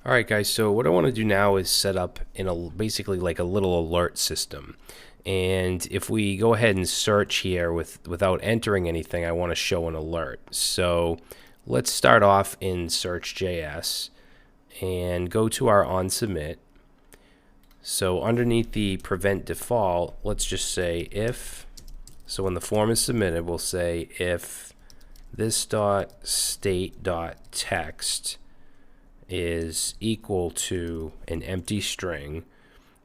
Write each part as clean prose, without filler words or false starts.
All right, guys, so what I want to do now is set up basically like a little alert system. And if we go ahead and search here without entering anything, I want to show an alert. So let's start off in Search.js and go to our onSubmit. So underneath the prevent default, let's just say if, so when the form is submitted, we'll say if this.state.text is equal to an empty string,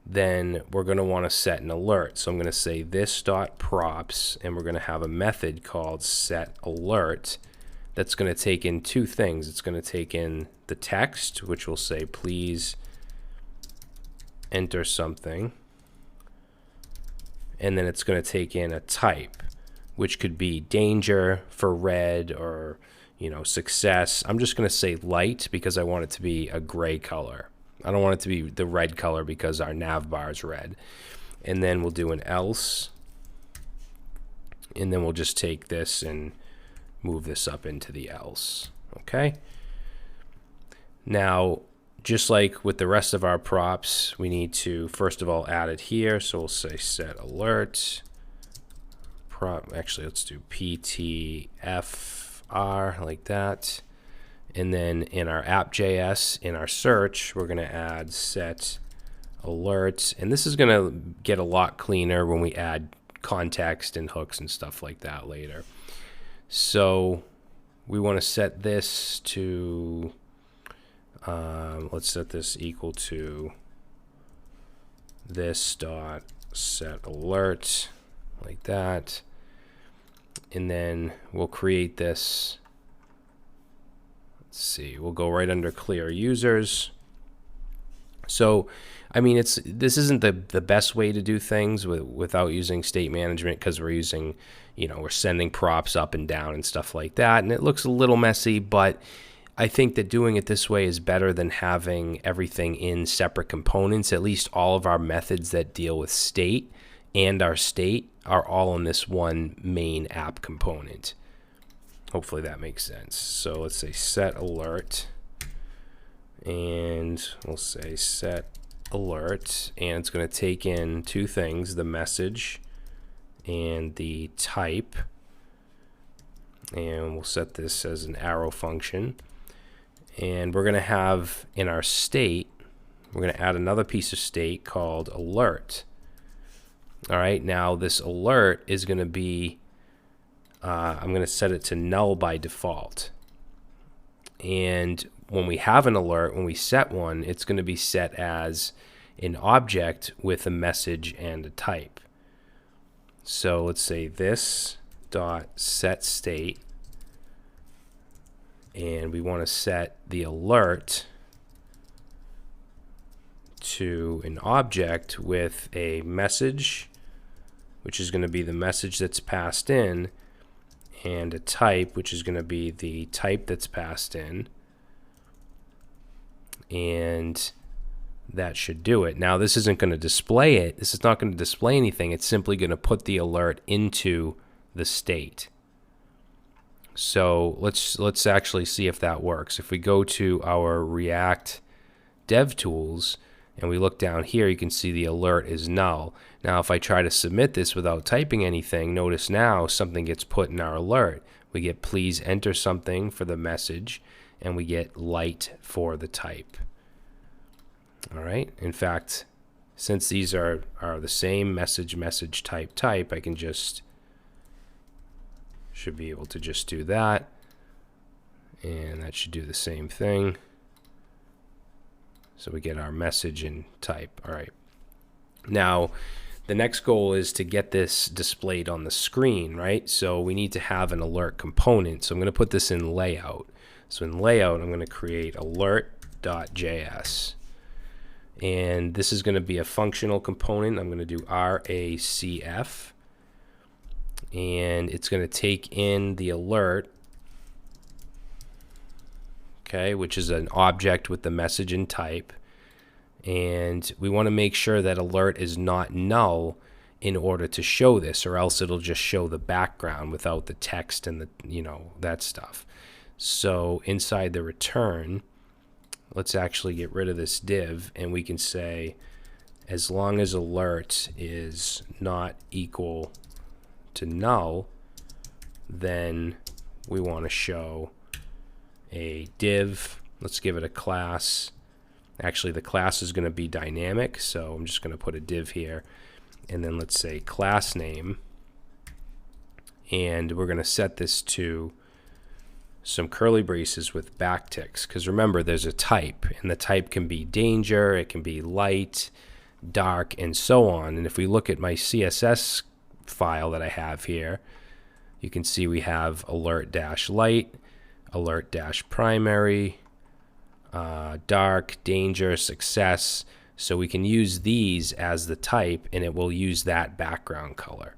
then we're going to want to set an alert. So I'm going to say this.props, and we're going to have a method called setAlert that's going to take in two things. It's going to take in the text, which will say please enter something, and then it's going to take in a type, which could be danger for red or success. I'm just going to say light because I want it to be a gray color. I don't want it to be the red color because our nav bar is red. And then we'll do an else, and then we'll just take this and move this up into the else. Okay. Now, just like with the rest of our props, we need to first of all add it here. So we'll say set alert prop. Actually, let's do PTF. Like that, and then in our app.js, in our search, we're going to add set alert, and this is going to get a lot cleaner when we add context and hooks and stuff like that later. So we want to set this to let's set this equal to this dot set alert, like that. And then we'll create this. Let's see, we'll go right under clear users. So, I mean, this isn't the best way to do things without using state management, because we're using, we're sending props up and down and stuff like that. And it looks a little messy, but I think that doing it this way is better than having everything in separate components. At least all of our methods that deal with state and our state are all in this one main app component. Hopefully that makes sense. So let's say set alert, and we'll say set alert, and it's going to take in two things, the message and the type, and we'll set this as an arrow function. And we're going to have in our state, we're going to add another piece of state called alert. All right, now this alert is going to be, I'm going to set it to null by default. And when we have an alert, when we set one, it's going to be set as an object with a message and a type. So let's say this dot set state, and we want to set the alert to an object with a message, which is going to be the message that's passed in, and a type, which is going to be the type that's passed in. And that should do it. Now, this isn't going to display it. This is not going to display anything. It's simply going to put the alert into the state. So let's actually see if that works. If we go to our React DevTools, and we look down here, you can see the alert is null. Now, if I try to submit this without typing anything, notice now something gets put in our alert. We get please enter something for the message, and we get light for the type. All right. In fact, since these are the same message, type, I can should be able to just do that, and that should do the same thing. So we get our message and type. All right. Now, the next goal is to get this displayed on the screen, right? So we need to have an alert component. So I'm going to put this in layout. So in layout, I'm going to create alert.js. And this is going to be a functional component. I'm going to do RACF. And it's going to take in the alert, okay, which is an object with the message and type. And we want to make sure that alert is not null in order to show this, or else it'll just show the background without the text and the, that stuff. So inside the return, let's actually get rid of this div, and we can say as long as alert is not equal to null, then we want to show a div. Let's give it a class. Actually, the class is going to be dynamic, so I'm just going to put a div here, and then let's say class name, and we're going to set this to some curly braces with backticks, because remember, there's a type, and the type can be danger, it can be light, dark, and so on. And if we look at my CSS file that I have here, you can see we have alert-light, alert-primary, dark, danger, success. So we can use these as the type, and it will use that background color.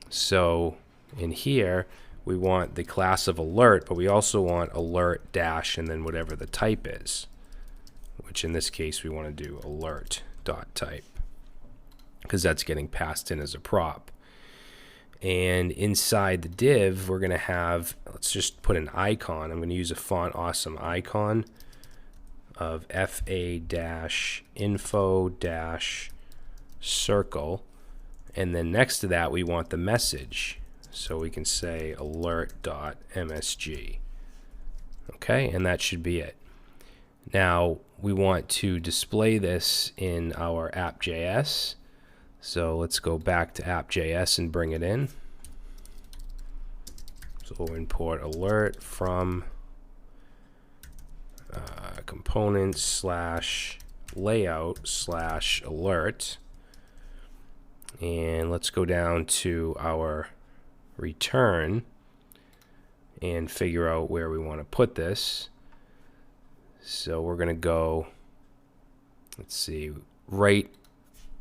So in here, we want the class of alert, but we also want alert dash and then whatever the type is, which in this case we want to do alert.type, because that's getting passed in as a prop. And inside the div, we're going to have, let's just put an icon. I'm going to use a Font Awesome icon of fa-info-circle. And then next to that, we want the message. So we can say alert.msg. Okay, and that should be it. Now, we want to display this in our app.js. So let's go back to app.js and bring it in. So we'll import alert from components/layout/alert. And let's go down to our return and figure out where we want to put this. So we're going to go, let's see, right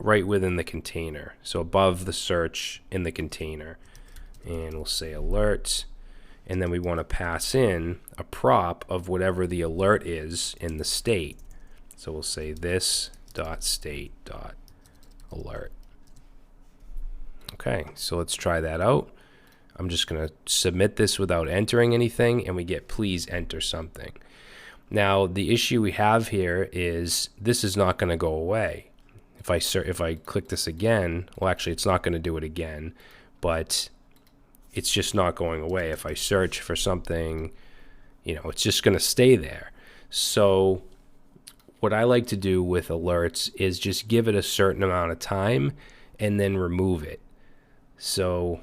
within the container. So above the search in the container. And we'll say alert. And then we want to pass in a prop of whatever the alert is in the state. So we'll say this.state.alert. Okay, so let's try that out. I'm just going to submit this without entering anything, and we get please enter something. Now, the issue we have here is this is not going to go away. If I click this again, well, actually, it's not going to do it again, but it's just not going away. If I search for something, it's just going to stay there. So what I like to do with alerts is just give it a certain amount of time and then remove it. So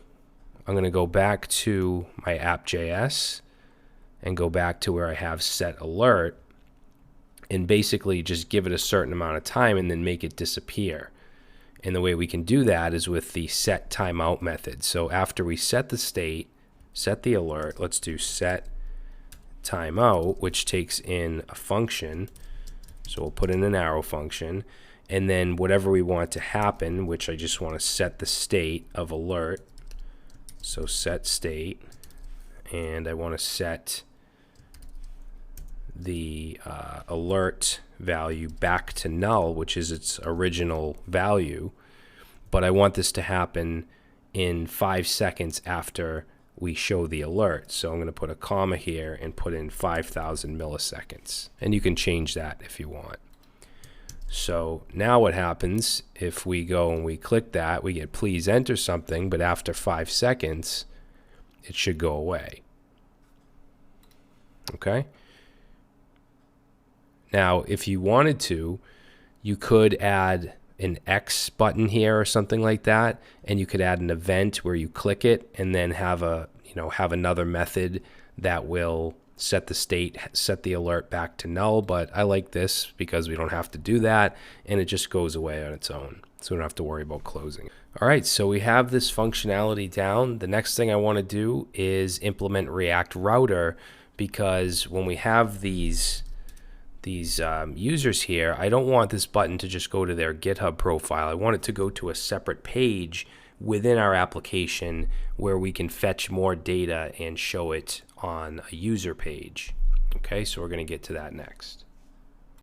I'm going to go back to my app.js and go back to where I have set alert and basically just give it a certain amount of time and then make it disappear. And the way we can do that is with the set timeout method. So after we set the state, set the alert, let's do set timeout, which takes in a function. So we'll put in an arrow function, and then whatever we want to happen, which I just want to set the state of alert. So set state, and I want to set the alert value back to null, which is its original value, but I want this to happen in 5 seconds after we show the alert. So I'm going to put a comma here and put in 5,000 milliseconds, and you can change that if you want. So now what happens if we go and we click that, we get please enter something, but after 5 seconds it should go away. Okay? Now, if you wanted to, you could add an X button here or something like that, and you could add an event where you click it and then have another method that will set the state, set the alert back to null. But I like this because we don't have to do that, and it just goes away on its own, so we don't have to worry about closing. All right, so we have this functionality down. The next thing I want to do is implement React Router, because when we have these users here, I don't want this button to just go to their GitHub profile. I want it to go to a separate page within our application where we can fetch more data and show it on a user page. Okay, so we're going to get to that next.